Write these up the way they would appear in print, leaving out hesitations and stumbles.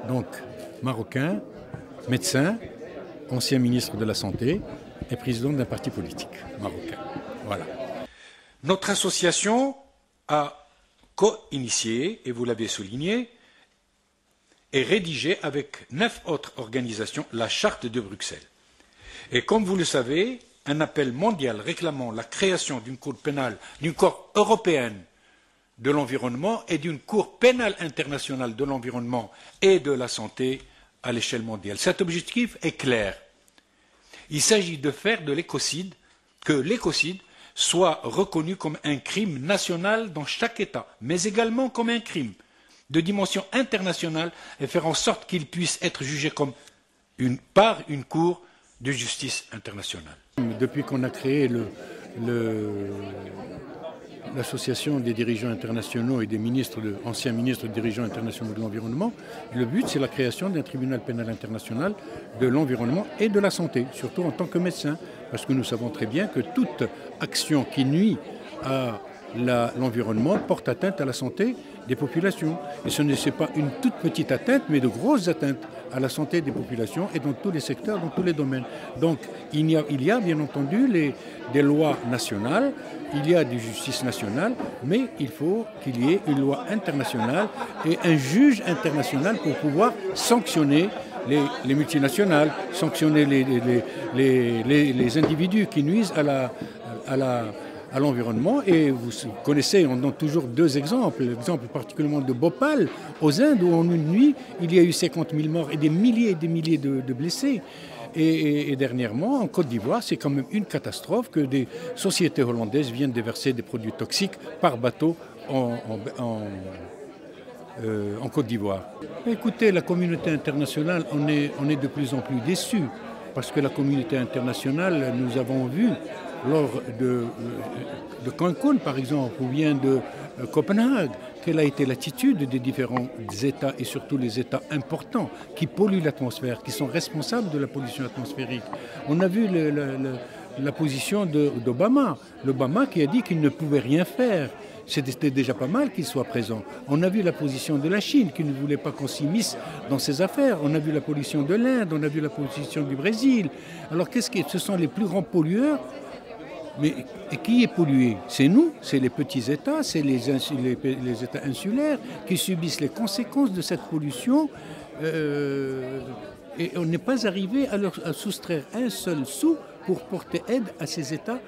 donc marocain, médecin, ancien ministre de la Santé et président d'un parti politique marocain. Voilà. Notre association a co-initié, et vous l'avez souligné, et rédigé avec 9 autres organisations la Charte de Bruxelles. Et comme vous le savez, un appel mondial réclamant la création d'une cour pénale, d'une cour européenne de l'environnement et d'une cour pénale internationale de l'environnement et de la santé à l'échelle mondiale. Cet objectif est clair. Il s'agit de faire de l'écocide, que l'écocide soit reconnu comme un crime national dans chaque État, mais également comme un crime de dimension internationale et faire en sorte qu'il puisse être jugé comme par une cour de justice internationale. Depuis qu'on a créé l'association des dirigeants internationaux et des anciens ministres dirigeants internationaux de l'environnement, le but c'est la création d'un tribunal pénal international de l'environnement et de la santé, surtout en tant que médecin, parce que nous savons très bien que toute action qui nuit à l'environnement porte atteinte à la santé des populations. Et ce n'est pas une toute petite atteinte, mais de grosses atteintes à la santé des populations et dans tous les secteurs, dans tous les domaines. Donc il y a bien entendu des lois nationales, il y a des justices nationales, mais il faut qu'il y ait une loi internationale et un juge international pour pouvoir sanctionner les multinationales, sanctionner les individus qui nuisent à l'environnement. Et vous connaissez, on donne toujours 2 exemples. L'exemple particulièrement de Bhopal, aux Indes, où en une nuit, il y a eu 50 000 morts et des milliers de blessés. Et dernièrement, en Côte d'Ivoire, c'est quand même une catastrophe que des sociétés hollandaises viennent déverser des produits toxiques par bateau en Côte d'Ivoire. Écoutez, la communauté internationale, on est de plus en plus déçus, parce que la communauté internationale, nous avons vu lors de Cancun, par exemple, ou bien de Copenhague, quelle a été l'attitude des différents États, et surtout les États importants, qui polluent l'atmosphère, qui sont responsables de la pollution atmosphérique. On a vu la position d'Obama, l'Obama qui a dit qu'il ne pouvait rien faire. C'était déjà pas mal qu'il soit présent. On a vu la position de la Chine, qui ne voulait pas qu'on s'immisce dans ses affaires. On a vu la position de l'Inde, on a vu la position du Brésil. Alors ce sont les plus grands pollueurs. Mais qui est pollué? C'est nous, c'est les petits États, c'est les États insulaires qui subissent les conséquences de cette pollution. Et on n'est pas arrivé à soustraire un seul sou pour porter aide à ces États,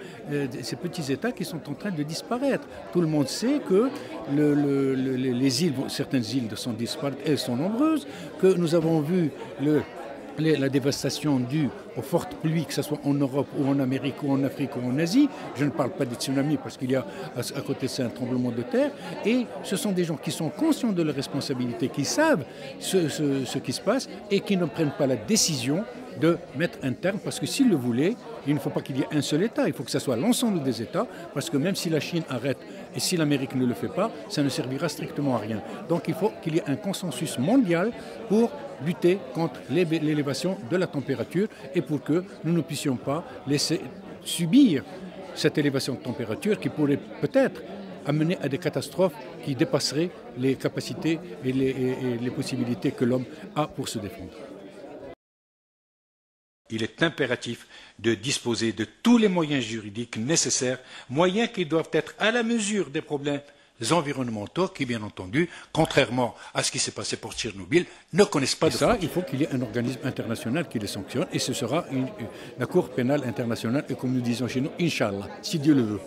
ces petits États qui sont en train de disparaître. Tout le monde sait que les îles, certaines îles sont disparates, elles sont nombreuses, que nous avons vu la dévastation due aux fortes pluies, que ce soit en Europe ou en Amérique ou en Afrique ou en Asie. Je ne parle pas des tsunamis parce qu'il y a à côté de ça un tremblement de terre. Et ce sont des gens qui sont conscients de leurs responsabilités, qui savent ce qui se passe et qui ne prennent pas la décision de mettre un terme, parce que s'ils le voulaient, il ne faut pas qu'il y ait un seul État, il faut que ce soit l'ensemble des États, parce que même si la Chine arrête et si l'Amérique ne le fait pas, ça ne servira strictement à rien. Donc il faut qu'il y ait un consensus mondial pour lutter contre l'élévation de la température et pour que nous ne puissions pas laisser subir cette élévation de température qui pourrait peut-être amener à des catastrophes qui dépasseraient les capacités et les possibilités que l'homme a pour se défendre. Il est impératif de disposer de tous les moyens juridiques nécessaires, moyens qui doivent être à la mesure des problèmes environnementaux qui, bien entendu, contrairement à ce qui s'est passé pour Tchernobyl, ne connaissent pas de frontières. Il faut qu'il y ait un organisme international qui les sanctionne, et ce sera la Cour pénale internationale, et comme nous disons chez nous, Inch'Allah, si Dieu le veut.